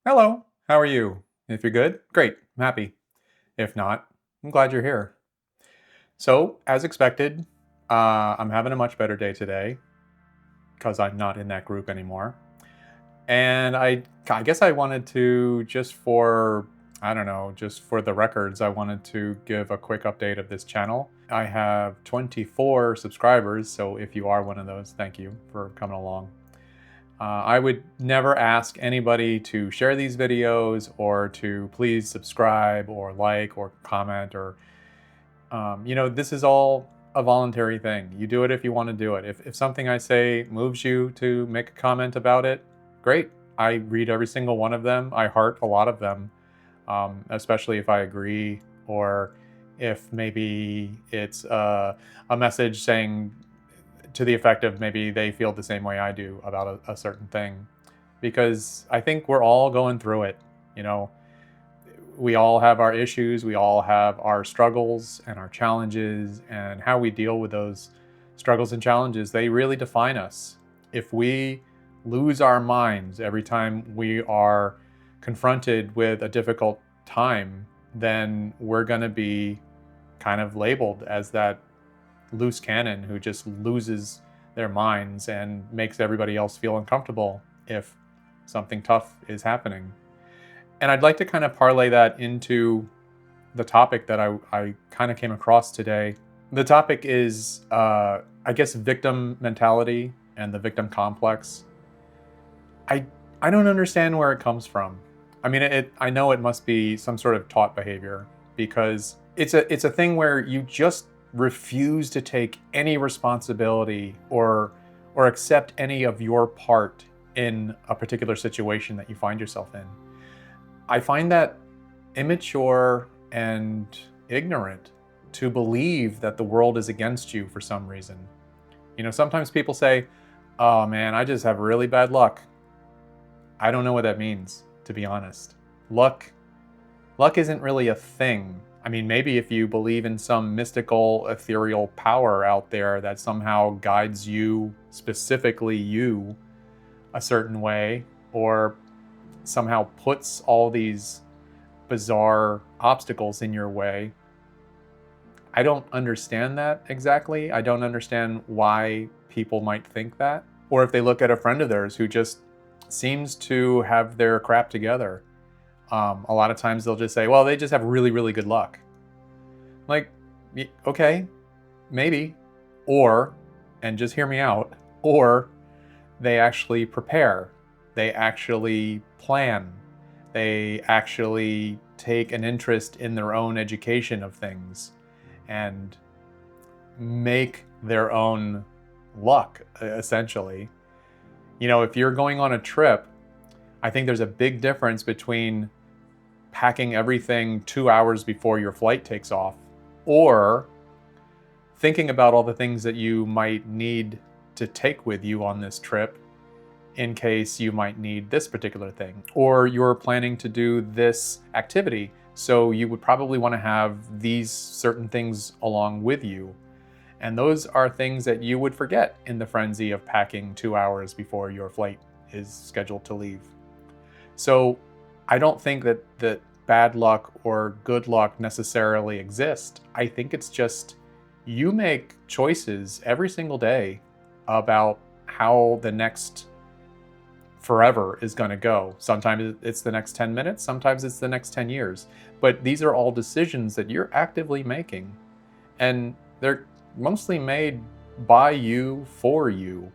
Hello, how are you? If you're good, great, I'm happy. If not, I'm glad you're here. So, as expected, I'm having a much better day today because I'm not in that group anymore. And I guess I wanted to I don't know, just for the records, I wanted to give a quick update of this channel. I have 24 subscribers, so if you are one of those, thank you for coming along. I would never ask anybody to share these videos or to please subscribe or like or comment this is all a voluntary thing. You do it if you want to do it. If something I say moves you to make a comment about it, great. I read every single one of them. I heart a lot of them, especially if I agree or if maybe it's a message saying to the effect of maybe they feel the same way I do about a certain thing. Because I think we're all going through it. You know, we all have our issues, we all have our struggles and our challenges, and how we deal with those struggles and challenges, they really define us. If we lose our minds every time we are confronted with a difficult time, then we're going to be kind of labeled as that loose cannon who just loses their minds and makes everybody else feel uncomfortable if something tough is happening. And I'd like to kind of parlay that into the topic that I kind of came across today. The topic is, I guess, victim mentality and the victim complex. I I don't understand where it comes from. I mean, I know it must be some sort of taught behavior because it's a thing where you just refuse to take any responsibility or accept any of your part in a particular situation that you find yourself in. I find that immature and ignorant to believe that the world is against you for some reason. You know, sometimes people say, "Oh man, I just have really bad luck." I don't know what that means, to be honest. Luck luck isn't really a thing. I mean, maybe if you believe in some mystical ethereal power out there that somehow guides you, specifically you, a certain way, or somehow puts all these bizarre obstacles in your way. I don't understand that exactly. I don't understand why people might think that. Or if they look at a friend of theirs who just seems to have their crap together, a lot of times they'll just say, well, they just have really, really good luck. Like, okay, maybe. Or, and just hear me out, or they actually prepare, they actually plan, they actually take an interest in their own education of things and make their own luck, essentially. You know, if you're going on a trip, I think there's a big difference between packing everything 2 hours before your flight takes off or thinking about all the things that you might need to take with you on this trip in case you might need this particular thing, or you're planning to do this activity. So you would probably want to have these certain things along with you. And those are things that you would forget in the frenzy of packing 2 hours before your flight is scheduled to leave. So I don't think that bad luck or good luck necessarily exist. I think it's just you make choices every single day about how the next forever is going to go. Sometimes it's the next 10 minutes, sometimes it's the next 10 years. But these are all decisions that you're actively making. And they're mostly made by you for you.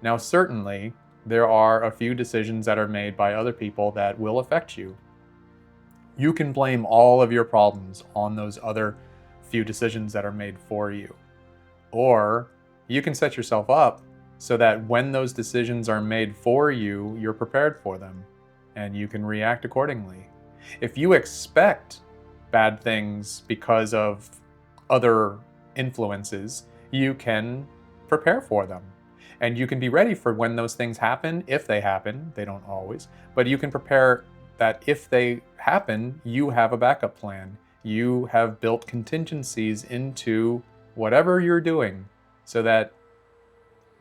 Now, certainly, there are a few decisions that are made by other people that will affect you. You can blame all of your problems on those other few decisions that are made for you. Or you can set yourself up so that when those decisions are made for you, you're prepared for them and you can react accordingly. If you expect bad things because of other influences, you can prepare for them. And you can be ready for when those things happen, if they happen. They don't always, but you can prepare that if they happen, you have a backup plan. You have built contingencies into whatever you're doing so that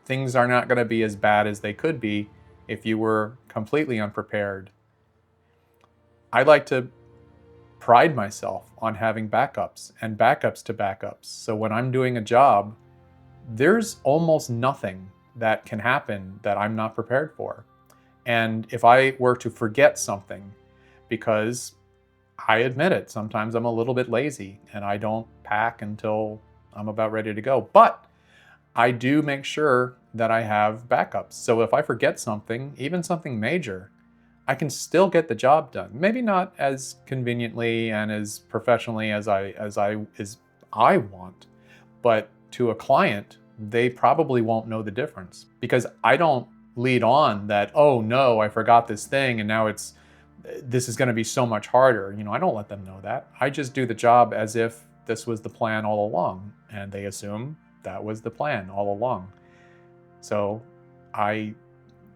things are not going to be as bad as they could be if you were completely unprepared. I like to pride myself on having backups and backups to backups. So when I'm doing a job, there's almost nothing that can happen that I'm not prepared for. And if I were to forget something, because I admit it, sometimes I'm a little bit lazy and I don't pack until I'm about ready to go. But I do make sure that I have backups. So if I forget something, even something major, I can still get the job done. Maybe not as conveniently and as professionally as I want, but to a client, they probably won't know the difference because I don't lead on that, oh no, I forgot this thing and now this is going to be so much harder. I don't let them know that. I just do the job as if this was the plan all along, and they assume that was the plan all along. So I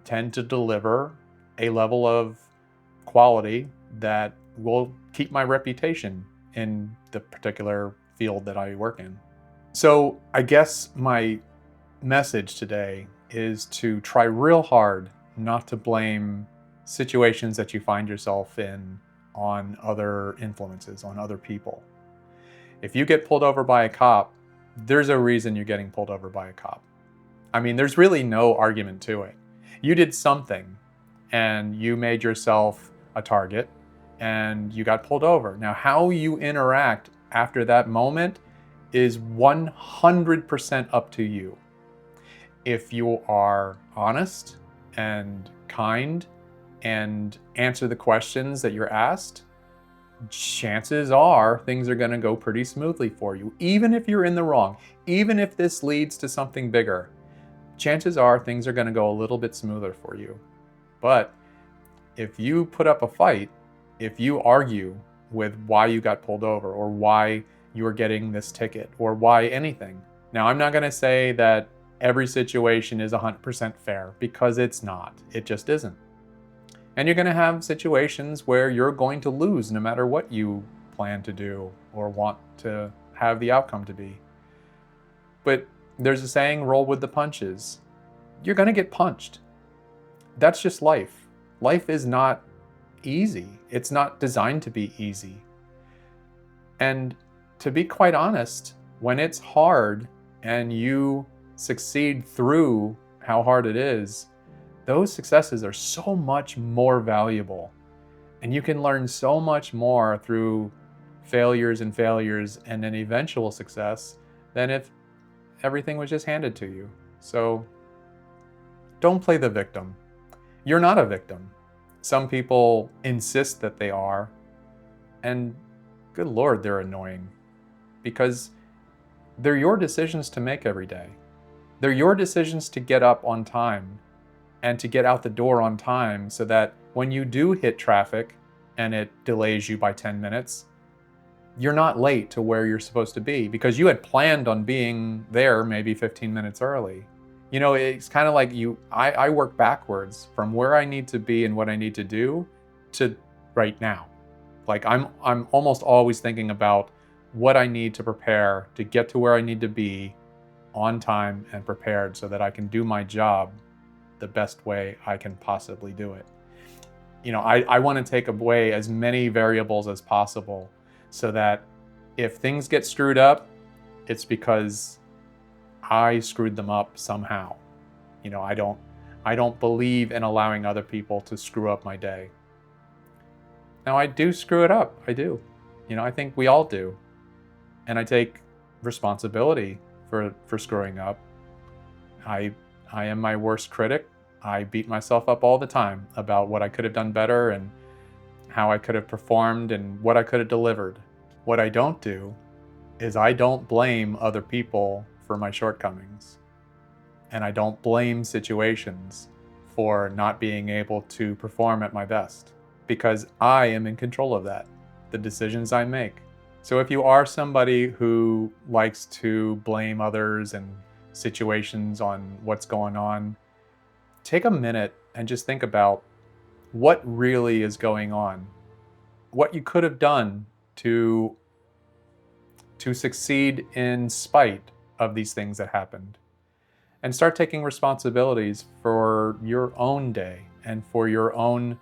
tend to deliver a level of quality that will keep my reputation in the particular field that I work in. So I guess my message today is to try real hard not to blame situations that you find yourself in on other influences, on other people. If you get pulled over by a cop, there's a reason you're getting pulled over by a cop. I mean, there's really no argument to it. You did something and you made yourself a target and you got pulled over. Now, how you interact after that moment is 100% up to you. If you are honest and kind and answer the questions that you're asked, chances are things are going to go pretty smoothly for you. Even if you're in the wrong, even if this leads to something bigger, chances are things are going to go a little bit smoother for you. But if you put up a fight, if you argue with why you got pulled over or why you're getting this ticket or why anything. Now, I'm not going to say that every situation is 100% fair because it's not. It just isn't. And you're going to have situations where you're going to lose no matter what you plan to do or want to have the outcome to be. But there's a saying, roll with the punches. You're going to get punched. That's just life. Life is not easy. It's not designed to be easy. And to be quite honest, when it's hard and you succeed through how hard it is, those successes are so much more valuable. And you can learn so much more through failures and an eventual success than if everything was just handed to you. So don't play the victim. You're not a victim. Some people insist that they are, and good Lord, they're annoying because they're your decisions to make every day. They're your decisions to get up on time and to get out the door on time so that when you do hit traffic and it delays you by 10 minutes, you're not late to where you're supposed to be because you had planned on being there maybe 15 minutes early. It's kind of like I work backwards from where I need to be and what I need to do to right now. Like I'm almost always thinking about what I need to prepare to get to where I need to be on time and prepared so that I can do my job the best way I can possibly do it. I want to take away as many variables as possible so that if things get screwed up, it's because I screwed them up somehow. I don't believe in allowing other people to screw up my day. Now, I do screw it up. I do. I think we all do. And I take responsibility for screwing up. I am my worst critic. I beat myself up all the time about what I could have done better and how I could have performed and what I could have delivered. What I don't do is I don't blame other people for my shortcomings. And I don't blame situations for not being able to perform at my best because I am in control of that, the decisions I make. So if you are somebody who likes to blame others and situations on what's going on, take a minute and just think about what really is going on, what you could have done to succeed in spite of these things that happened, and start taking responsibilities for your own day and for your own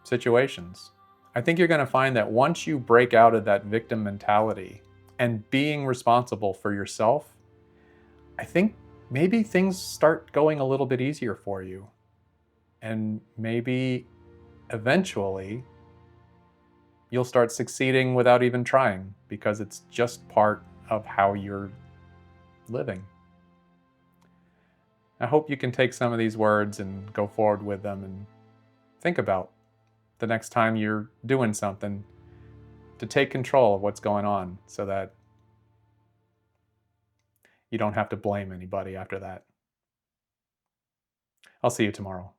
situations. I think you're going to find that once you break out of that victim mentality and being responsible for yourself, I think maybe things start going a little bit easier for you. And maybe eventually you'll start succeeding without even trying because it's just part of how you're living. I hope you can take some of these words and go forward with them and think about the next time you're doing something to take control of what's going on so that you don't have to blame anybody after that. I'll see you tomorrow.